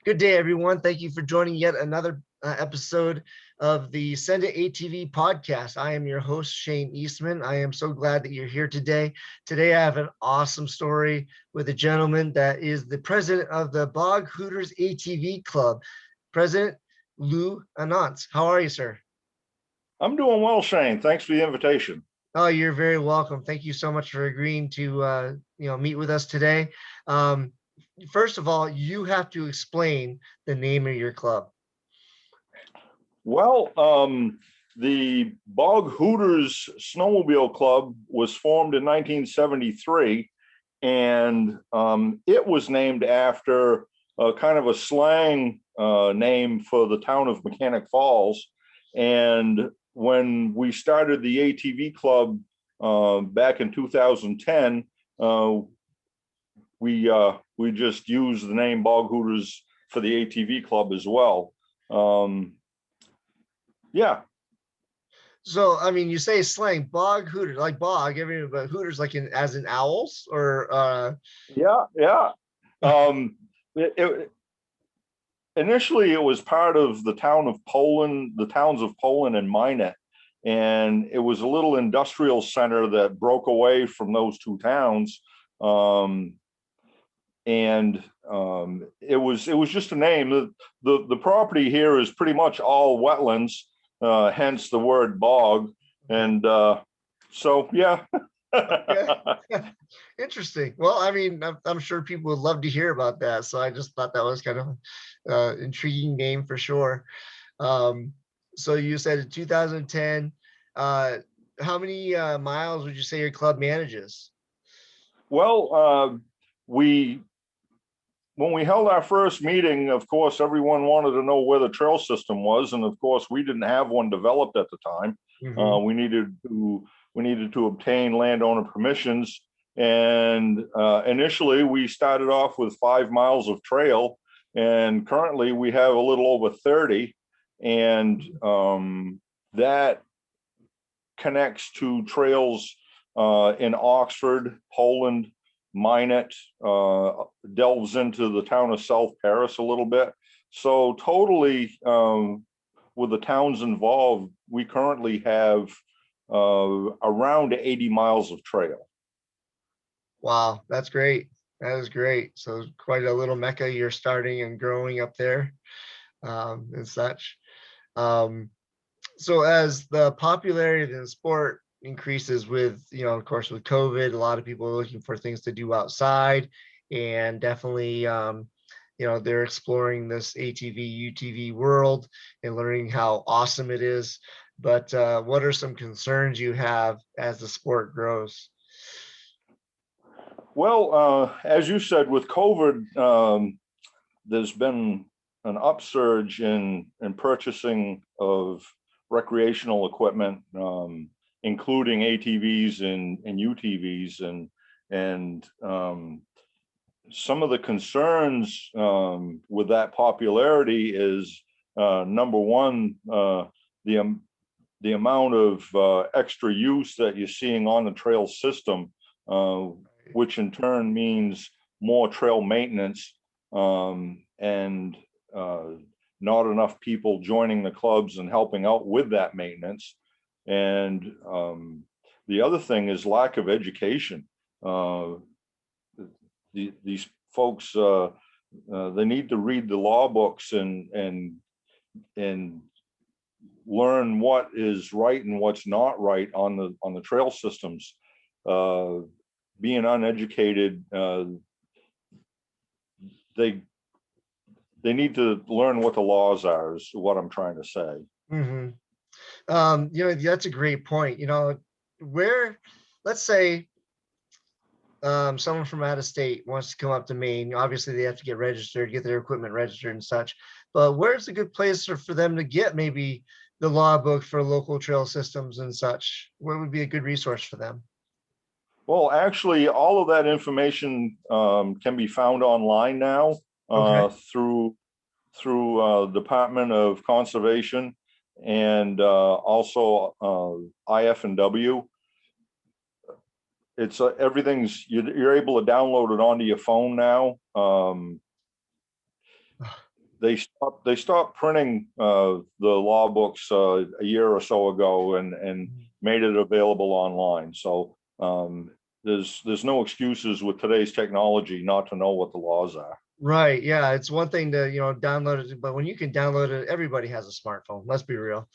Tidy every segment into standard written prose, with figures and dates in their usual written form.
Good day, everyone. Thank you for joining yet another episode of the Send It ATV podcast. I am your host, Shane Eastman. I am so glad that you're here today. Today, I have an awesome story with a gentleman that is the president of the Bog Hooters ATV Club, President Lou Annance. How are you, sir? I'm doing well, Shane. Thanks for the invitation. Oh, you're very welcome. Thank you so much for agreeing to meet with us today. Um, First of all, you have to explain the name of your club. Well, the Bog Hooters Snowmobile Club was formed in 1973, and it was named after kind of a slang name for the town of Mechanic Falls. And when we started the ATV club back in 2010, we just used the name Bog Hooters for the ATV club as well. Yeah. So, I mean, you say slang, bog hooters, like bog, everything, but hooters, like as in owls, or Yeah. Initially, it was part of the town of Poland, the towns of Poland and Minot, and it was a little industrial center that broke away from those two towns. It was just a name. The property here is pretty much all wetlands, hence the word bog. And so, yeah. Okay. Interesting. Well, I mean, I'm sure people would love to hear about that. So I just thought that was kind of intriguing name for sure. So you said in 2010, how many miles would you say your club manages? Well, when we held our first meeting, of course, everyone wanted to know where the trail system was, and of course, we didn't have one developed at the time. Mm-hmm. We needed to obtain landowner permissions, and initially we started off with 5 miles of trail, and currently we have a little over 30, and that connects to trails in Oxford, Poland, Minot, delves into the town of South Paris a little bit. So totally, with the towns involved, we currently have around 80 miles of trail. Wow, that's great. That is great. So quite a little mecca you're starting and growing up there, and such. So as the popularity of the sport increases with, of course, with COVID, a lot of people are looking for things to do outside, and definitely, they're exploring this ATV, UTV world and learning how awesome it is. But what are some concerns you have as the sport grows? Well, as you said, with COVID, there's been an upsurge in purchasing of recreational equipment, including ATVs and UTVs, and some of the concerns with that popularity is number one, the amount of extra use that you're seeing on the trail system, which in turn means more trail maintenance, and not enough people joining the clubs and helping out with that maintenance. And the other thing is lack of education. These folks, they need to read the law books and learn what is right and what's not right on the trail systems. Being uneducated, they need to learn what the laws are, is what I'm trying to say. Mm-hmm. That's a great point. Where, let's say, someone from out of state wants to come up to Maine. Obviously, they have to get registered, get their equipment registered and such. But where's a good place for them to get maybe the law book for local trail systems and such? Where would be a good resource for them? Well, actually, all of that information can be found online now, Okay. through Department of Conservation and also IF&W. It's you're able to download it onto your phone now. they stopped printing the law books a year or so ago and made it available online. So there's no excuses with today's technology not to know what the laws are. Right. Yeah. It's one thing to, download it, but when you can download it, everybody has a smartphone. Let's be real.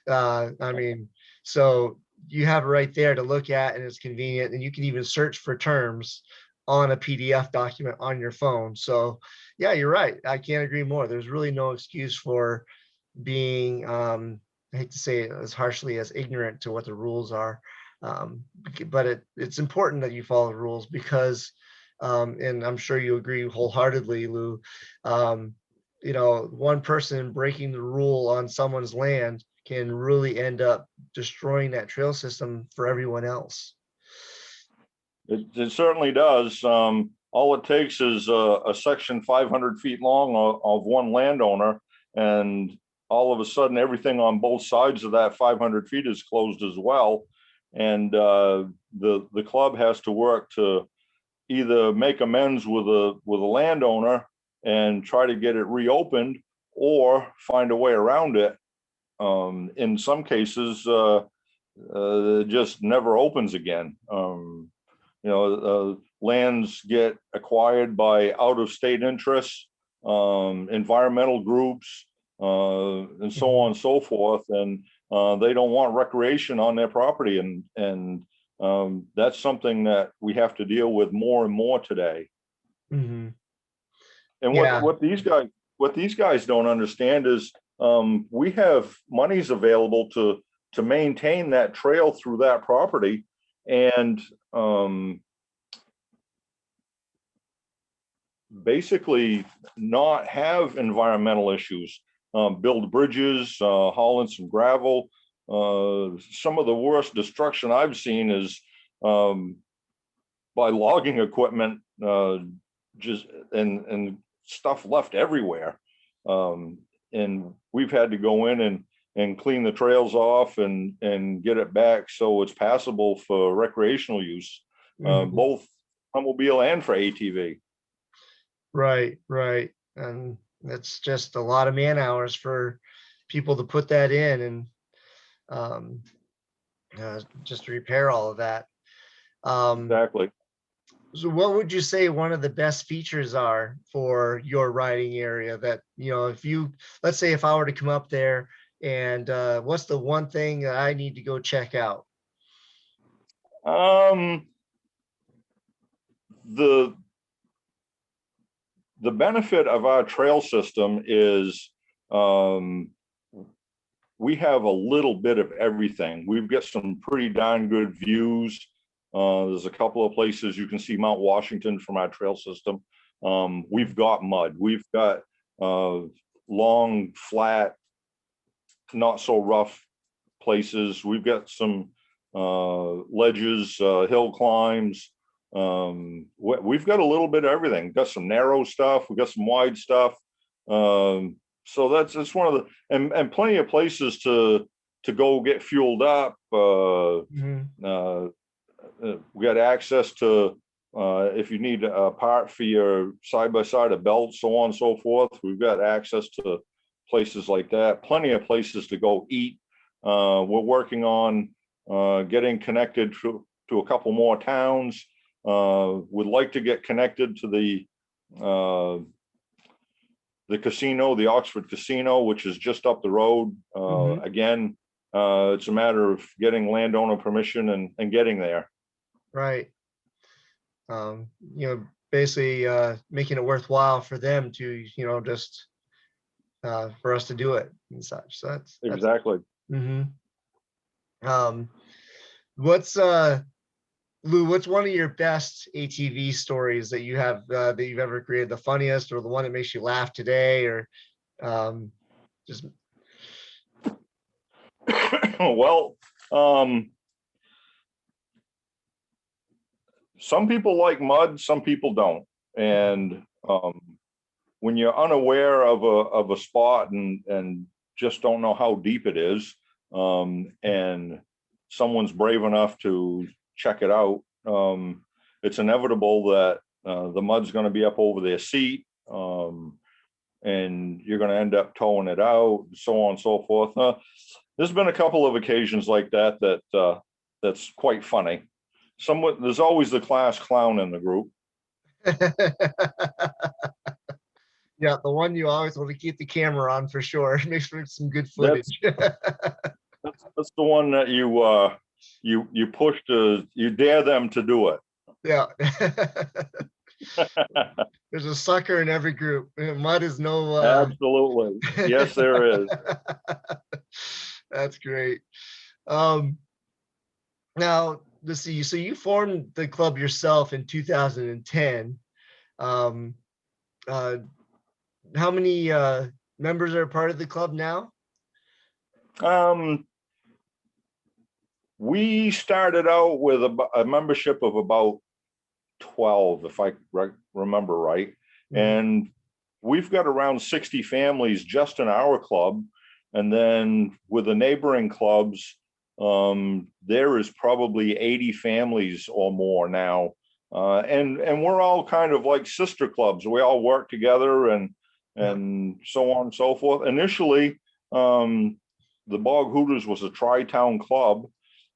I mean, so you have it right there to look at, and it's convenient, and you can even search for terms on a PDF document on your phone. So yeah, you're right. I can't agree more. There's really no excuse for being, I hate to say it as harshly, as ignorant to what the rules are. But it's important that you follow the rules because, and I'm sure you agree wholeheartedly, Lou, one person breaking the rule on someone's land can really end up destroying that trail system for everyone else. It certainly does. All it takes is a section 500 feet long of one landowner, and all of a sudden everything on both sides of that 500 feet is closed as well. And the club has to work to either make amends with a landowner and try to get it reopened, or find a way around it. In some cases, it just never opens again. Lands get acquired by out-of-state interests, environmental groups, and so on and so forth, and they don't want recreation on their property, and that's something that we have to deal with more and more today. Mm-hmm. And Yeah. what these guys don't understand is we have monies available to maintain that trail through that property, and basically not have environmental issues. Build bridges, haul in some gravel. Some of the worst destruction I've seen is by logging equipment, just and stuff left everywhere. And we've had to go in and clean the trails off and get it back so it's passable for recreational use, both automobile and for ATV. Right. And it's just a lot of man hours for people to put that in, and just to repair all of that. Exactly. So what would you say one of the best features are for your riding area that, if you, let's say if I were to come up there, and what's the one thing that I need to go check out? The benefit of our trail system is we have a little bit of everything. We've got some pretty darn good views. There's a couple of places you can see Mount Washington from our trail system. We've got mud. We've got long, flat, not so rough places. We've got some ledges, hill climbs. We've got a little bit of everything. We've got some narrow stuff. We've got some wide stuff. So that's one of the, and plenty of places to go get fueled up. We got access to, if you need a part for your side-by-side, a belt, so on and so forth, we've got access to places like that. Plenty of places to go eat. We're working on getting connected to a couple more towns. Would like to get connected to the casino, the Oxford Casino, which is just up the road. Again, it's a matter of getting landowner permission and getting there. Right. Basically making it worthwhile for them to, just for us to do it and such. So that's exactly. What's Lou, what's one of your best ATV stories that you have that you've ever created, the funniest, or the one that makes you laugh today, or just well, some people like mud, some people don't. And when you're unaware of a spot and just don't know how deep it is, and someone's brave enough to check it out, it's inevitable that the mud's going to be up over their seat. and you're going to end up towing it out, so on and so forth. There's been a couple of occasions like that that's quite funny. There's always the class clown in the group. Yeah, the one you always want to keep the camera on for sure. It makes for some good That's footage. that's the one that you push you dare them to do it. Yeah. There's a sucker in every group. Mud is no Absolutely. Yes, there is. That's great. Um Now let's see. So you formed the club yourself in 2010. Um uh how many members are part of the club now? Um, we started out with a membership of about 12, if I remember right. Mhm. And we've got around 60 families just in our club. And then with the neighboring clubs, there is probably 80 families or more now. And we're all kind of like sister clubs. We all work together and so on and so forth. Initially, the Bog Hooters was a tri-town club.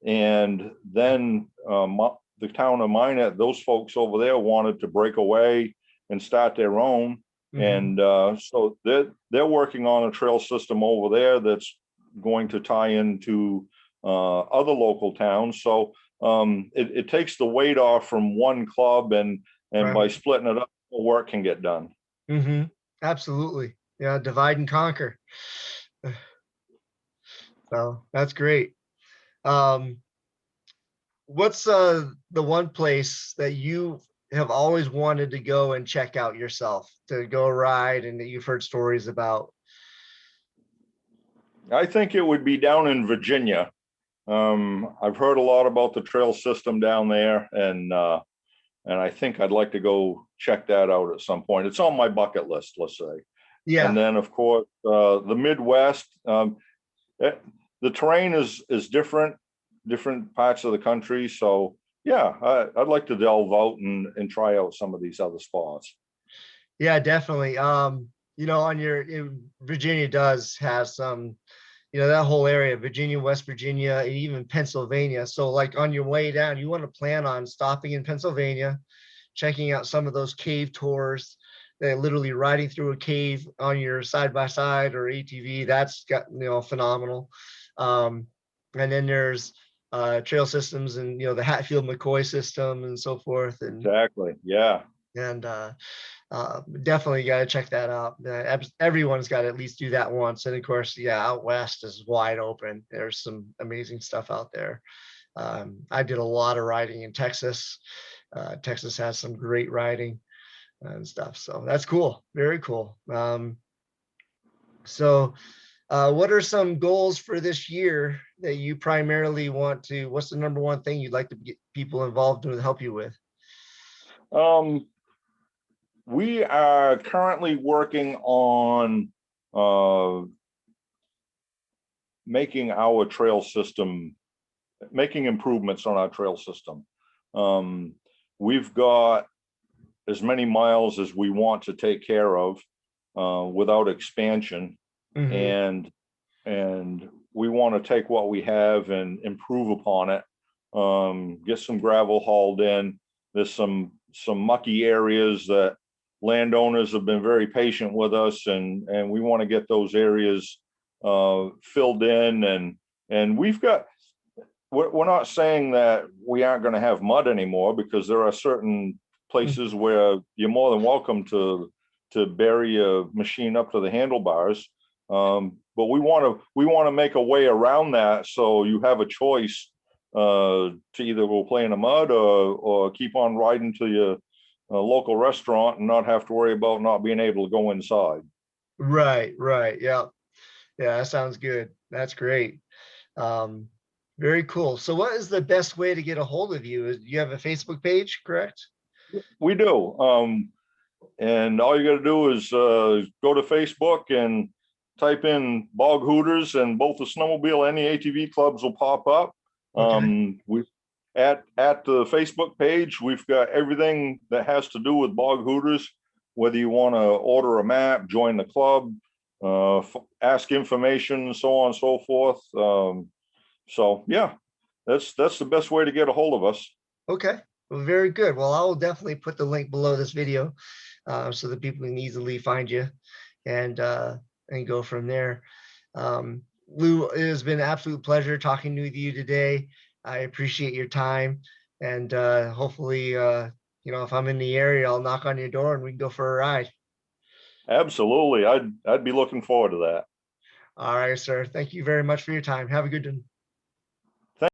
And then the town of Minot, those folks over there wanted to break away and start their own. Mhm. And so they're working on a trail system over there that's going to tie into other local towns. So it takes the weight off from one club, and by Right. splitting it up, the work can get done. Absolutely. Yeah, divide and conquer. So that's great. Um, what's the one place that you have always wanted to go and check out yourself, to go ride and that you've heard stories about? I think it would be down in Virginia. I've heard a lot about the trail system down there, and I think I'd like to go check that out at some point. It's on my bucket list, let's say. And Yeah. then, of course, the Midwest. Eh, the terrain is different parts of the country. So yeah, I'd like to delve out and try out some of these other spots. Yeah, definitely. On Virginia does have some, that whole area, Virginia, West Virginia, and even Pennsylvania. So like on your way down, you want to plan on stopping in Pennsylvania, checking out some of those cave tours. They're literally riding through a cave on your side by side or ATV. That's got, phenomenal. Um, and then there's trail systems and, the Hatfield McCoy system and so forth. Exactly. Yeah. And definitely got to check that out. Everyone's got to at least do that once. And of course, yeah, out west is wide open. There's some amazing stuff out there. I did a lot of riding in Texas. Texas has some great riding and stuff. So that's cool. Very cool. What are some goals for this year that you primarily want to? What's the number one thing you'd like to get people involved with, help you with? Um, we are currently working on making our trail system, making improvements on our trail system. We've got as many miles as we want to take care of without expansion. Mm-hmm. And we want to take what we have and improve upon it. Get some gravel hauled in. There's some mucky areas that landowners have been very patient with us, and we want to get those areas filled in. And we're not saying that we aren't going to have mud anymore, because there are certain places where you're more than welcome to bury a machine up to the handlebars. But we want to make a way around that, so you have a choice to either go play in the mud or keep on riding to your local restaurant and not have to worry about not being able to go inside. Right. Yeah. Yeah, that sounds good. That's great. Um, Very cool. So what is the best way to get a hold of you? You have a Facebook page, correct? We do. And all you got to do is go to Facebook and type in Bog Hooters, and both the snowmobile and the ATV clubs will pop up. Okay. We at the Facebook page, we've got everything that has to do with Bog Hooters. whether you want to order a map, join the club, ask information, so on and so forth. So yeah, that's the best way to get a hold of us. Okay, well, very good. Well, I will definitely put the link below this video so that people can easily find you and go from there. Lou, it has been an absolute pleasure talking with you today. I appreciate your time, and hopefully, if I'm in the area, I'll knock on your door and we can go for a ride. Absolutely. I'd be looking forward to that. All right, sir. Thank you very much for your time. Have a good one.